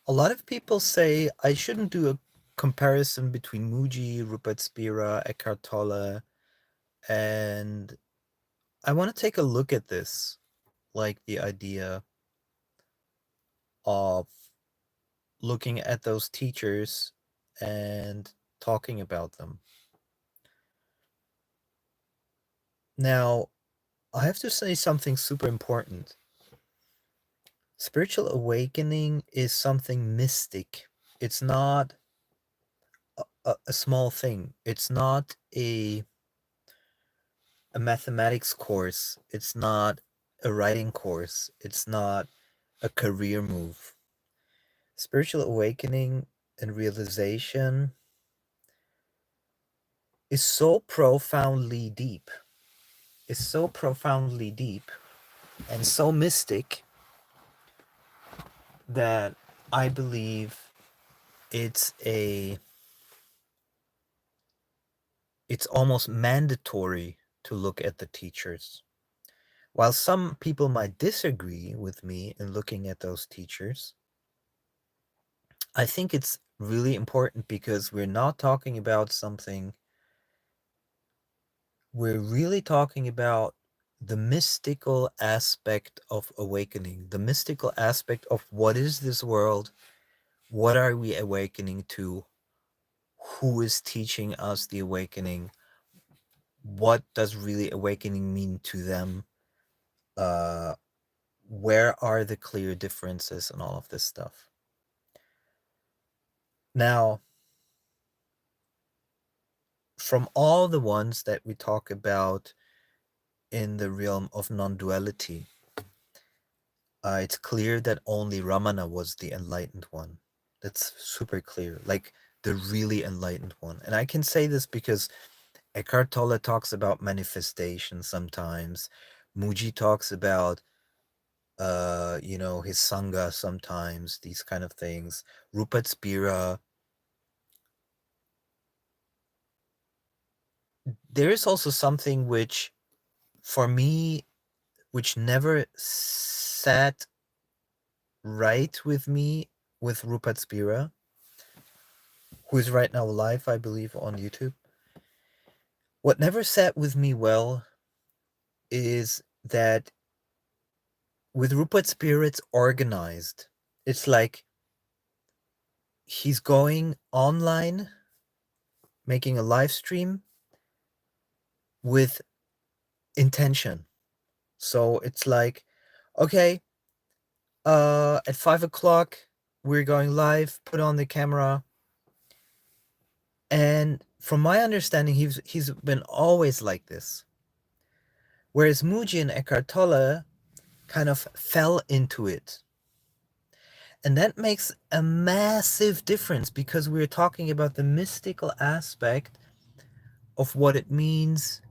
A lot of people say I shouldn't do a comparison between Mooji, Rupert Spira, Eckhart Tolle, and I want to take a look at this, like the idea of looking at those teachers and talking about them. Now, I have to say something super important. Spiritual awakening is something mystic. It's not a small thing. It's not a mathematics course. It's not a writing course. It's not a career move. Spiritual awakening and realization is so profoundly deep. Is so profoundly deep and so mystic that I believe it's a it's almost mandatory to look at the teachers. While some people might disagree with me in looking at those teachers, I think it's really important because we're not talking about something, we're really talking about the mystical aspect of awakening, the mystical aspect of what is this world, what are we awakening to, who is teaching us the awakening, what does really awakening mean to them, uh, where are the clear differences and all of this stuff. Now, from all the ones that we talk about in the realm of non-duality, it's clear that only Ramana was the enlightened one. That's super clear, like the really enlightened one. And I can say this because Eckhart Tolle talks about manifestation sometimes. Mooji talks about, his Sangha sometimes, these kind of things. Rupert Spira. There is also something which, for me, which never sat right with me with Rupert Spira, who is right now live, I believe, on YouTube. What never sat with me well is that with Rupert Spira, it's organized. It's like he's going online, making a live stream with intention. So it's like, okay, at 5 o'clock, we're going live, put on the camera. And from my understanding, he's been always like this. Whereas Mooji and Eckhart Tolle kind of fell into it. And that makes a massive difference because we're talking about the mystical aspect of what it means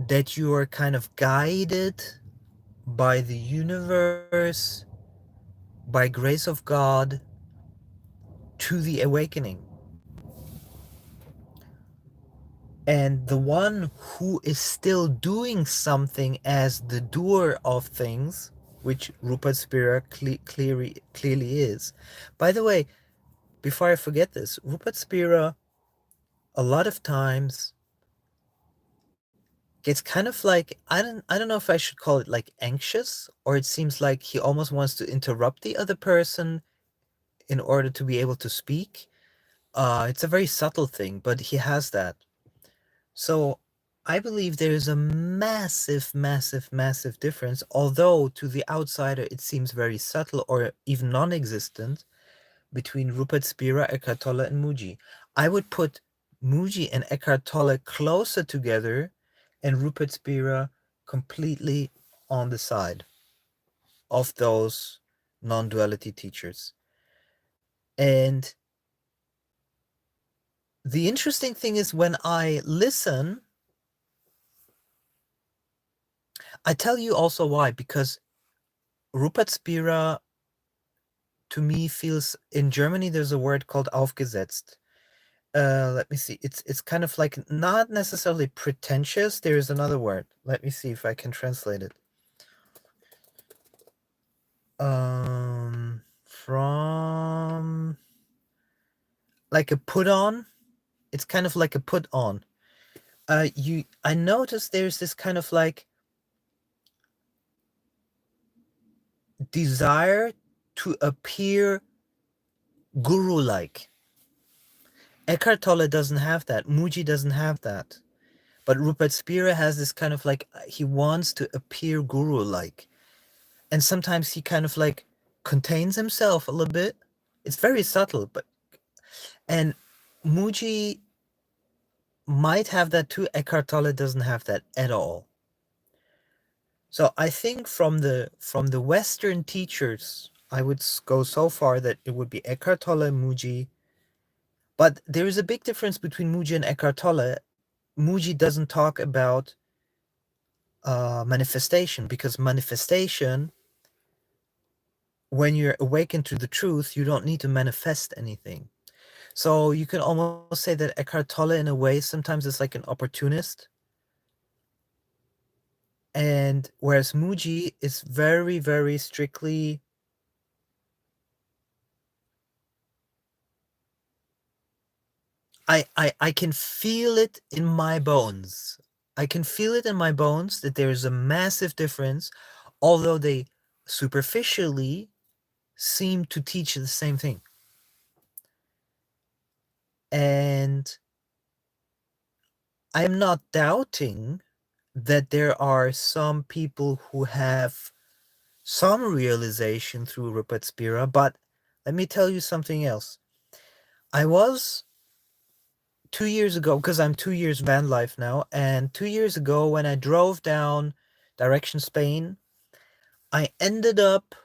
that you are kind of guided by the universe, by grace of God, to the awakening. And the one who is still doing something as the doer of things, which Rupert Spira clearly is. By the way, before I forget this, Rupert Spira, a lot of times, gets kind of like, I don't know if I should call it like anxious, or it seems like he almost wants to interrupt the other person in order to be able to speak. It's a very subtle thing, but he has that. So I believe there is a massive, massive, massive difference, although to the outsider it seems very subtle or even non-existent, between Rupert Spira, Eckhart Tolle, and Mooji. I would put Mooji and Eckhart Tolle closer together and Rupert Spira completely on the side of those non-duality teachers. And the interesting thing is when I listen, I tell you also why, because Rupert Spira, to me, feels, in Germany there's a word called aufgesetzt. Let me see. It's kind of like not necessarily pretentious. There is another word. Let me see if I can translate it. From like a put on. It's kind of like a put on. I noticed there's this kind of like desire to appear guru like. Eckhart Tolle doesn't have that. Mooji doesn't have that. But Rupert Spira has this kind of like, he wants to appear guru like. And sometimes he kind of like contains himself a little bit. It's very subtle, but and Mooji might have that too. Eckhart Tolle doesn't have that at all. So I think from the Western teachers, I would go so far that it would be Eckhart Tolle, Mooji. But there is a big difference between Mooji and Eckhart Tolle. Mooji doesn't talk about manifestation, because manifestation, when you're awakened to the truth, you don't need to manifest anything. So you can almost say that Eckhart Tolle, in a way, sometimes is like an opportunist. And whereas Mooji is very, very strictly, I can feel it in my bones. I can feel it in my bones that there is a massive difference, although they superficially seem to teach the same thing. And I'm not doubting that there are some people who have some realization through Rupert Spira, but let me tell you something else. I was 2 years ago, because I'm 2 years van life now, and 2 years ago when I drove down direction Spain, I ended up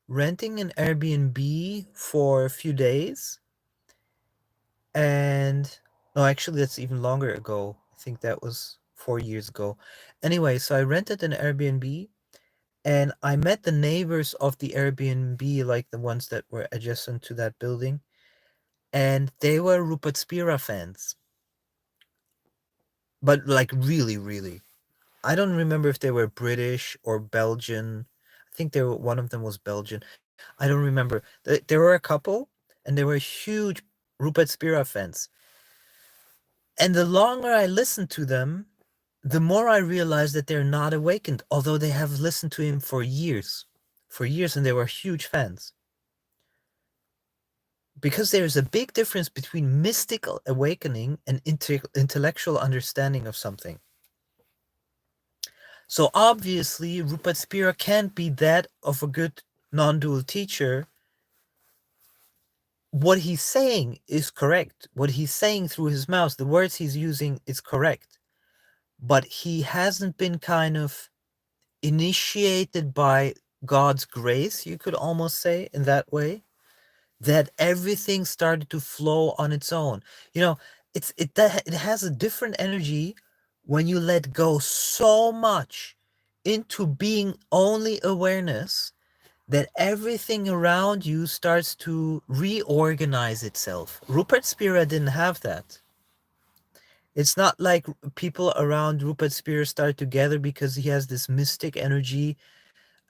renting an Airbnb for a few days. And no, actually that's even longer ago. I think that was 4 years ago. Anyway, so I rented an Airbnb and I met the neighbors of the Airbnb, like the ones that were adjacent to that building, and they were Rupert Spira fans. But like really, really. I don't remember if they were British or Belgian. I think one of them was Belgian. I don't remember. There were a couple, and they were huge Rupert Spira fans. And the longer I listened to them, the more I realized that they're not awakened, although they have listened to him for years, and they were huge fans. Because there's a big difference between mystical awakening and intellectual understanding of something. So obviously, Rupert Spira can't be that of a good non-dual teacher. What he's saying is correct. What he's saying through his mouth, the words he's using, is correct. But he hasn't been kind of initiated by God's grace, you could almost say, in that way, that everything started to flow on its own. You know, it has a different energy when you let go so much into being only awareness, that everything around you starts to reorganize itself. Rupert Spira didn't have that. It's not like people around Rupert Spira start together because he has this mystic energy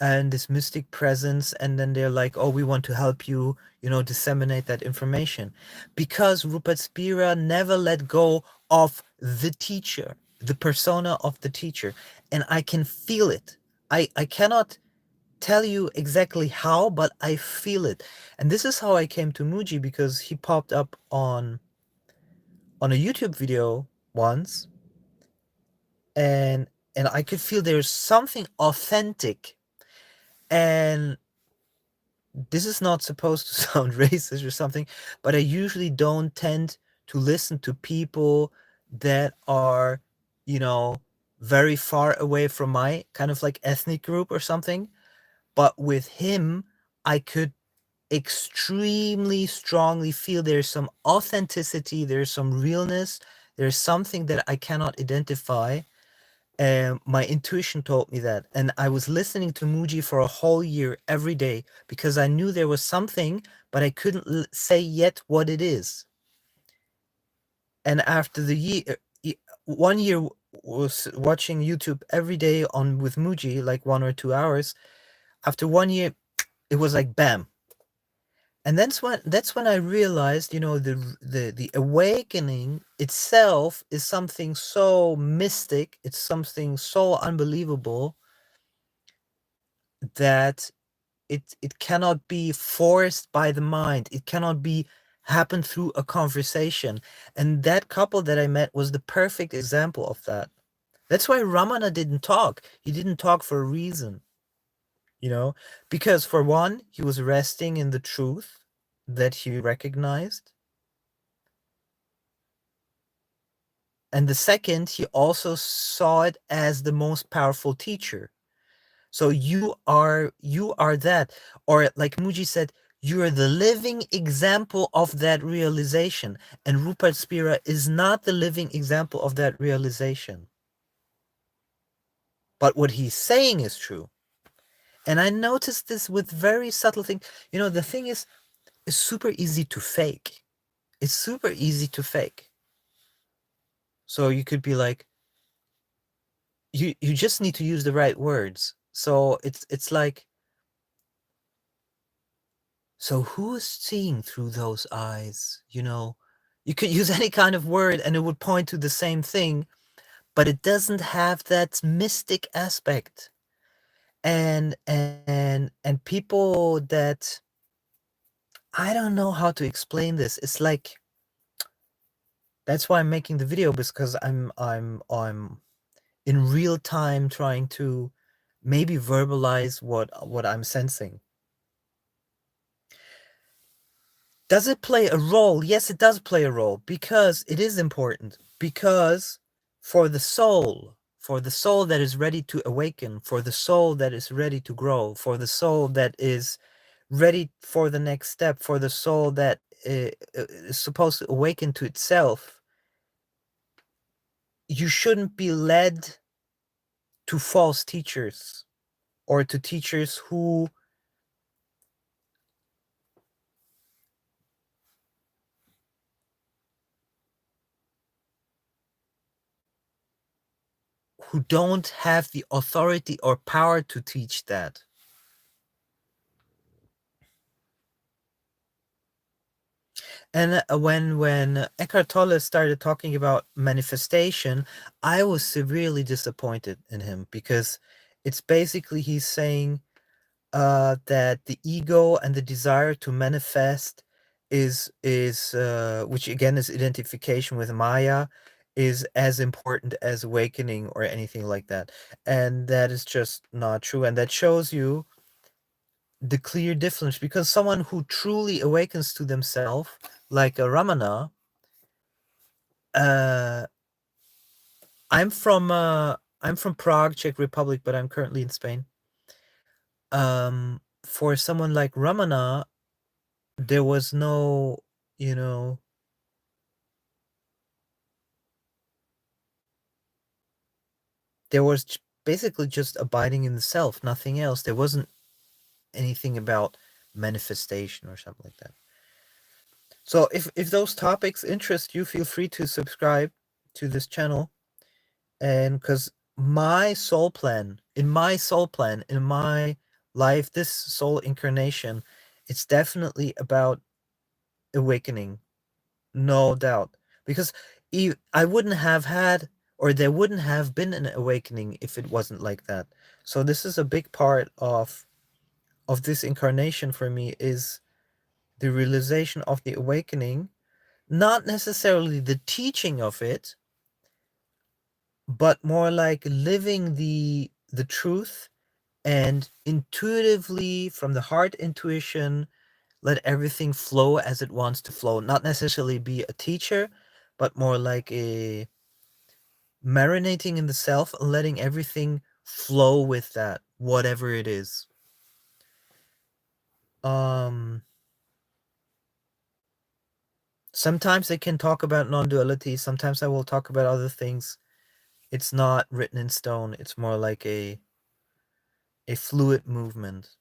and this mystic presence, and then they're like, oh, we want to help you, disseminate that information. Because Rupert Spira never let go of the teacher, the persona of the teacher. And I can feel it. I cannot tell you exactly how, but I feel it. And this is how I came to Mooji, because he popped up on a YouTube video once, and I could feel there's something authentic. And this is not supposed to sound racist or something, but I usually don't tend to listen to people that are, very far away from my kind of like ethnic group or something. But with him, I could extremely strongly feel there's some authenticity, there's some realness, there's something that I cannot identify. And my intuition told me that. And I was listening to Mooji for a whole year every day because I knew there was something, but I couldn't say yet what it is. And after the year, 1 year was watching YouTube every day on with Mooji, like 1 or 2 hours. After 1 year, it was like bam. And that's when I realized, the awakening itself is something so mystic, it's something so unbelievable that it cannot be forced by the mind. It cannot be happen through a conversation. And that couple that I met was the perfect example of that. That's why Ramana didn't talk. He didn't talk for a reason, because for one, he was resting in the truth that he recognized. And the second, he also saw it as the most powerful teacher. So you are that, or like Mooji said, you are the living example of that realization. And Rupert Spira is not the living example of that realization. But what he's saying is true. And I noticed this with very subtle things. The thing is, it's super easy to fake. It's super easy to fake. So you could be like, you just need to use the right words. So it's like, so who is seeing through those eyes? You could use any kind of word and it would point to the same thing, but it doesn't have that mystic aspect. And people that, I don't know how to explain this. It's like, that's why I'm making the video, because I'm in real time trying to maybe verbalize what I'm sensing. Does it play a role? Yes, it does play a role, because it is important. Because for the soul that is ready to awaken, for the soul that is ready to grow, for the soul that is ready for the next step, for the soul that is supposed to awaken to itself, you shouldn't be led to false teachers, or to teachers who don't have the authority or power to teach that. And when Eckhart Tolle started talking about manifestation, I was severely disappointed in him, because it's basically, he's saying that the ego and the desire to manifest is which again is identification with Maya, is as important as awakening or anything like that. And that is just not true. And that shows you the clear difference, because someone who truly awakens to themselves, like a Ramana, uh, I'm from Prague, Czech Republic, but I'm currently in Spain. For someone like Ramana, there was no, there was basically just abiding in the self, nothing else. There wasn't anything about manifestation or something like that. So if those topics interest you, feel free to subscribe to this channel. And because my soul plan, in my life, this soul incarnation, it's definitely about awakening, no doubt. Because I wouldn't have had, or there wouldn't have been an awakening if it wasn't like that. So this is a big part of this incarnation for me, is the realization of the awakening, not necessarily the teaching of it, but more like living the truth, and intuitively, from the heart intuition, let everything flow as it wants to flow. Not necessarily be a teacher, but more like a marinating in the self, letting everything flow with that, whatever it is. Sometimes I can talk about non-duality, sometimes I will talk about other things. It's not written in stone, it's more like a fluid movement.